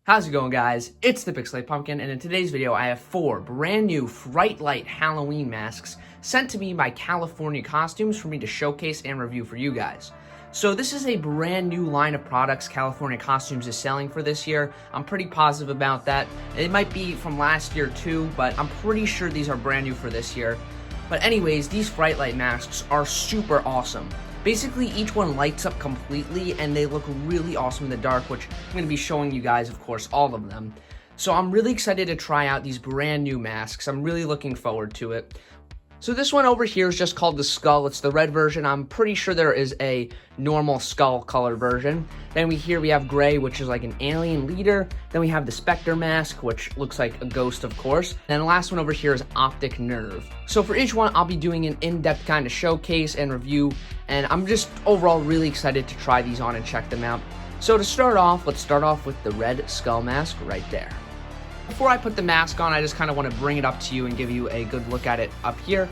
How's it going, guys? It's the Pixelated Pumpkin, and in today's video I have 4 brand new Fright Light Halloween masks sent to me by California Costumes for me to showcase and review for you guys. So this is a brand new line of products California Costumes is selling for this year. I'm pretty positive about that. It might be from last year too, but I'm pretty sure these are brand new for this year. But anyways, these Fright Light masks are super awesome. Basically, each one lights up completely, and they look really awesome in the dark, which I'm going to be showing you guys, of course, all of them. So I'm really excited to try out these brand new masks. I'm really looking forward to it. So this one over here is just called the Skull. It's the red version. I'm pretty sure there is a normal skull color version. Then we have gray, which is like an alien leader. Then we have the Specter Mask, which looks like a ghost, of course. And the last one over here is Optic Nerve. So for each one, I'll be doing an in-depth kind of showcase and review. And I'm just overall really excited to try these on and check them out. So to start off, let's start off with the red skull mask right there. Before I put the mask on, I just kind of want to bring it up to you and give you a good look at it up here.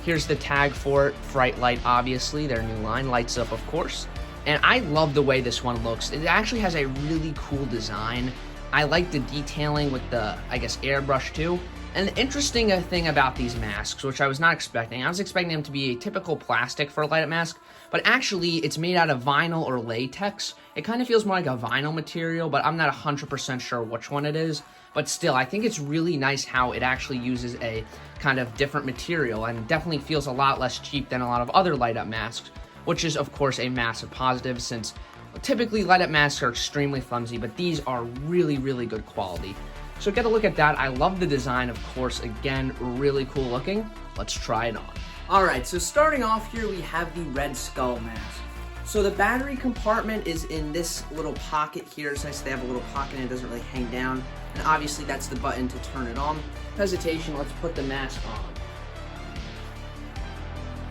Here's the tag for it, Fright Light, obviously, their new line, lights up, of course. And I love the way this one looks. It actually has a really cool design. I like the detailing with the, I guess, airbrush too. And the interesting thing about these masks, which I was not expecting, I was expecting them to be a typical plastic for a light-up mask, but actually it's made out of vinyl or latex. It kind of feels more like a vinyl material, but I'm not 100% sure which one it is. But still, I think it's really nice how it actually uses a kind of different material and definitely feels a lot less cheap than a lot of other light-up masks, which is, of course, a massive positive since typically light-up masks are extremely flimsy, but these are really, really good quality. So get a look at that. I love the design, of course. Again, really cool looking. Let's try it on. Alright, so starting off here, we have the red skull mask. So the battery compartment is in this little pocket here. It's nice they have a little pocket and it doesn't really hang down. And obviously that's the button to turn it on. Hesitation, let's put the mask on.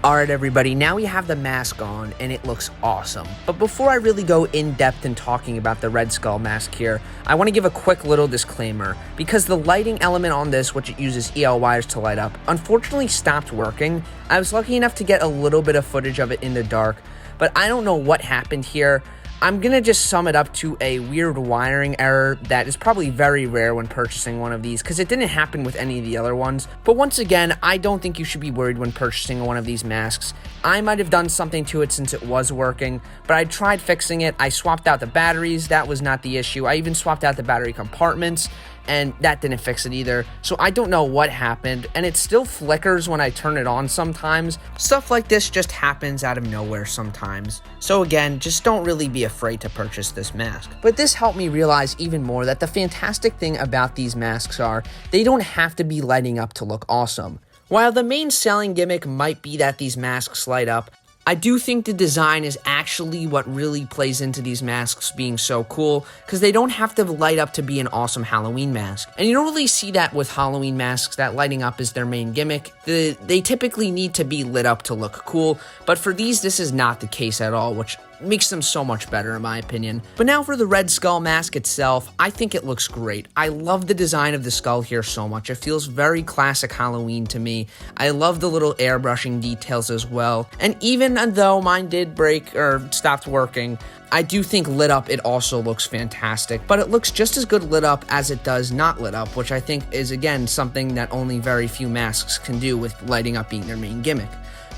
Alright everybody, now we have the mask on and it looks awesome. But before I really go in depth in talking about the red skull mask here, I want to give a quick little disclaimer. Because the lighting element on this, which it uses EL wires to light up, unfortunately stopped working. I was lucky enough to get a little bit of footage of it in the dark, but I don't know what happened here. I'm gonna just sum it up to a weird wiring error that is probably very rare when purchasing one of these because it didn't happen with any of the other ones. But once again, I don't think you should be worried when purchasing one of these masks. I might have done something to it since it was working, but I tried fixing it. I swapped out the batteries. That was not the issue. I even swapped out the battery compartments, and that didn't fix it either. So I don't know what happened, and it still flickers when I turn it on sometimes. Stuff like this just happens out of nowhere sometimes. So again, just don't really be afraid to purchase this mask. But this helped me realize even more that the fantastic thing about these masks are they don't have to be lighting up to look awesome. While the main selling gimmick might be that these masks light up, I do think the design is actually what really plays into these masks being so cool, because they don't have to light up to be an awesome Halloween mask. And you don't really see that with Halloween masks, that lighting up is their main gimmick. They typically need to be lit up to look cool, but for these, this is not the case at all, which makes them so much better in my opinion. But now for the red skull mask itself, I think it looks great. I love the design of the skull here so much. It feels very classic Halloween to me. I love the little airbrushing details as well. And even though mine did break or stopped working, I do think lit up it also looks fantastic, but it looks just as good lit up as it does not lit up, which I think is again something that only very few masks can do with lighting up being their main gimmick.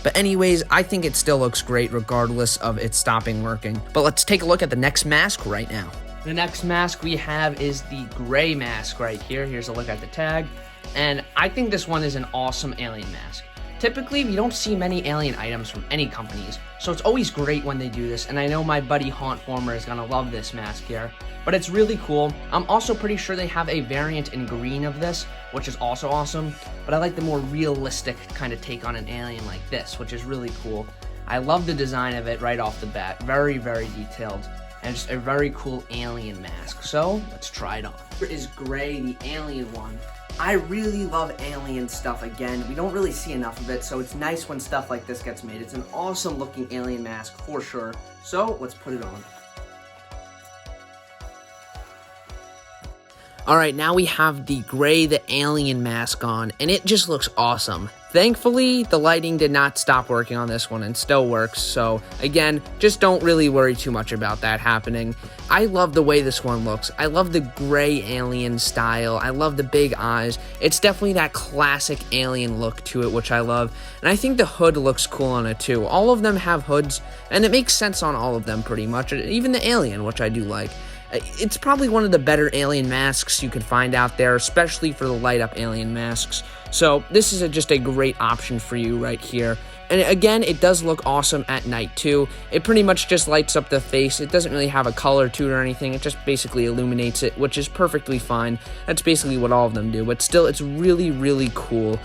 But anyways, I think it still looks great regardless of it stopping working. But let's take a look at the next mask right now. The next mask we have is the gray mask right here. Here's a look at the tag. And I think this one is an awesome alien mask. Typically, we don't see many alien items from any companies, so it's always great when they do this, and I know my buddy Haunt Former is gonna love this mask here, but it's really cool. I'm also pretty sure they have a variant in green of this, which is also awesome, but I like the more realistic kind of take on an alien like this, which is really cool. I love the design of it right off the bat, very, very detailed, and just a very cool alien mask. So, let's try it on. Here is gray, the alien one. I really love alien stuff. Again, we don't really see enough of it, so it's nice when stuff like this gets made. It's an awesome looking alien mask for sure. So let's put it on. Alright, now we have the gray, the alien mask on, and it just looks awesome. Thankfully, the lighting did not stop working on this one and still works, so again, just don't really worry too much about that happening. I love the way this one looks. I love the gray alien style. I love the big eyes. It's definitely that classic alien look to it, which I love, and I think the hood looks cool on it too. All of them have hoods, and it makes sense on all of them pretty much, even the alien, which I do like. It's probably one of the better alien masks you could find out there, especially for the light up alien masks. So this is just a great option for you right here. And again, it does look awesome at night too. It pretty much just lights up the face. It doesn't really have a color to it or anything. It just basically illuminates it, which is perfectly fine. That's basically what all of them do. But still, it's really, really cool.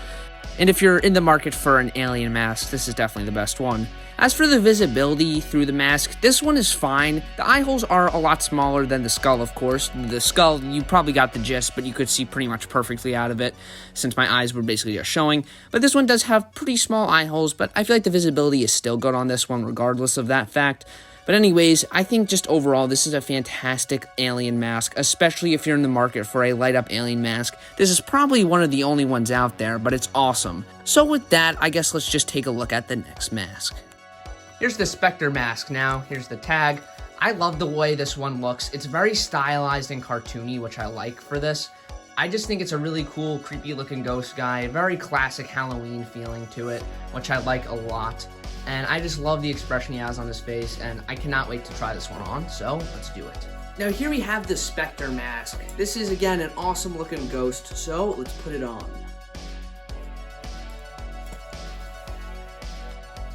And if you're in the market for an alien mask, this is definitely the best one. As for the visibility through the mask, this one is fine. The eye holes are a lot smaller than the skull, of course. The skull, you probably got the gist, but you could see pretty much perfectly out of it, since my eyes were basically just showing. But this one does have pretty small eye holes, but I feel like the visibility is still good on this one, regardless of that fact. But anyways, I think just overall, this is a fantastic alien mask, especially if you're in the market for a light-up alien mask. This is probably one of the only ones out there, but it's awesome. So with that, I guess let's just take a look at the next mask. Here's the Specter Mask now. Here's the tag. I love the way this one looks. It's very stylized and cartoony, which I like for this. I just think it's a really cool, creepy-looking ghost guy. Very classic Halloween feeling to it, which I like a lot. And I just love the expression he has on his face, and I cannot wait to try this one on, so let's do it. Now here we have the Specter Mask. This is, again, an awesome looking ghost, so let's put it on.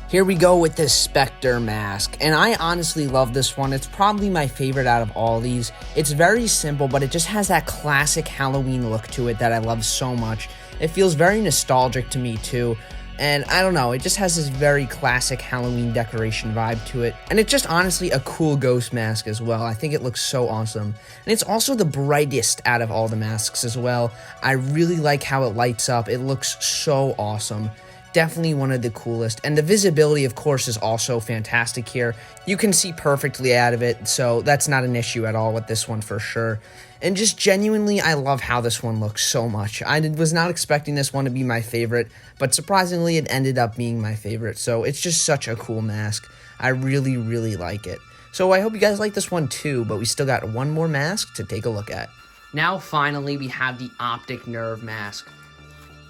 Here we go with this Specter Mask, and I honestly love this one. It's probably my favorite out of all these. It's very simple, but it just has that classic Halloween look to it that I love so much. It feels very nostalgic to me too. And I don't know, it just has this very classic Halloween decoration vibe to it. And it's just honestly a cool ghost mask as well. I think it looks so awesome. And it's also the brightest out of all the masks as well. I really like how it lights up. It looks so awesome. Definitely one of the coolest. And the visibility, of course, is also fantastic here. You can see perfectly out of it, so that's not an issue at all with this one for sure. And just genuinely, I love how this one looks so much. I was not expecting this one to be my favorite, but surprisingly, it ended up being my favorite. So it's just such a cool mask. I really, really like it. So I hope you guys like this one too, but we still got one more mask to take a look at. Now, finally, we have the Optic Nerve Mask.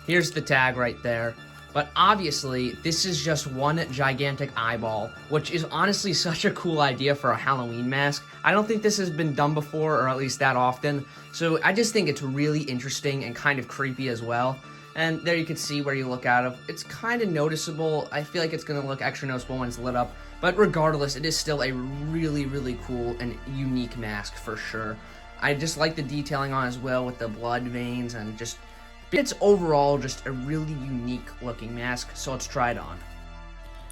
Here's the tag right there. But obviously, this is just one gigantic eyeball, which is honestly such a cool idea for a Halloween mask. I don't think this has been done before, or at least that often, so I just think it's really interesting and kind of creepy as well. And there you can see where you look out of. It's kind of noticeable. I feel like it's going to look extra noticeable when it's lit up, but regardless, it is still a really, really cool and unique mask for sure. I just like the detailing on it as well with the blood veins and just... It's overall just a really unique looking mask, so let's try it on.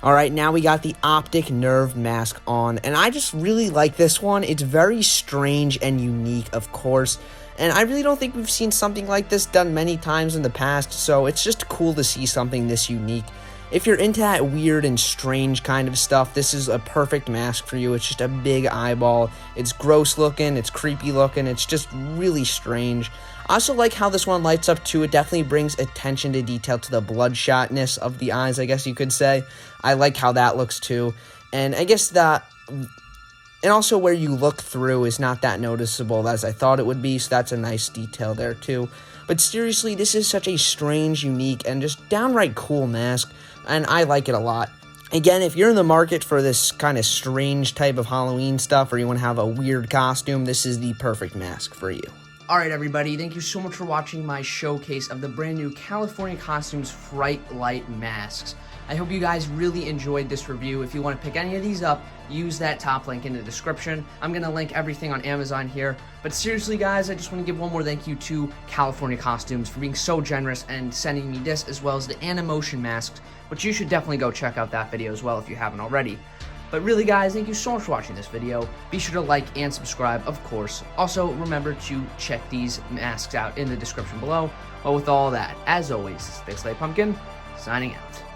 Alright, now we got the Optic Nerve Mask on, and I just really like this one. It's very strange and unique, of course, and I really don't think we've seen something like this done many times in the past, so it's just cool to see something this unique. If you're into that weird and strange kind of stuff, this is a perfect mask for you. It's just a big eyeball. It's gross looking, it's creepy looking, it's just really strange. I also like how this one lights up too. It definitely brings attention to detail to the bloodshotness of the eyes, I guess you could say. I like how that looks too. And I guess that... And also where you look through is not that noticeable as I thought it would be, so that's a nice detail there too. But seriously, this is such a strange, unique, and just downright cool mask, and I like it a lot. Again, if you're in the market for this kind of strange type of Halloween stuff, or you want to have a weird costume, this is the perfect mask for you. Alright everybody, thank you so much for watching my showcase of the brand new California Costumes Fright Light masks. I hope you guys really enjoyed this review. If you want to pick any of these up, use that top link in the description. I'm going to link everything on Amazon here. But seriously guys, I just want to give one more thank you to California Costumes for being so generous and sending me this, as well as the Animotion masks, which you should definitely go check out that video as well if you haven't already. But really guys, thank you so much for watching this video. Be sure to like and subscribe, of course. Also, remember to check these masks out in the description below. But with all that, as always, this is Fright Light Pumpkin, signing out.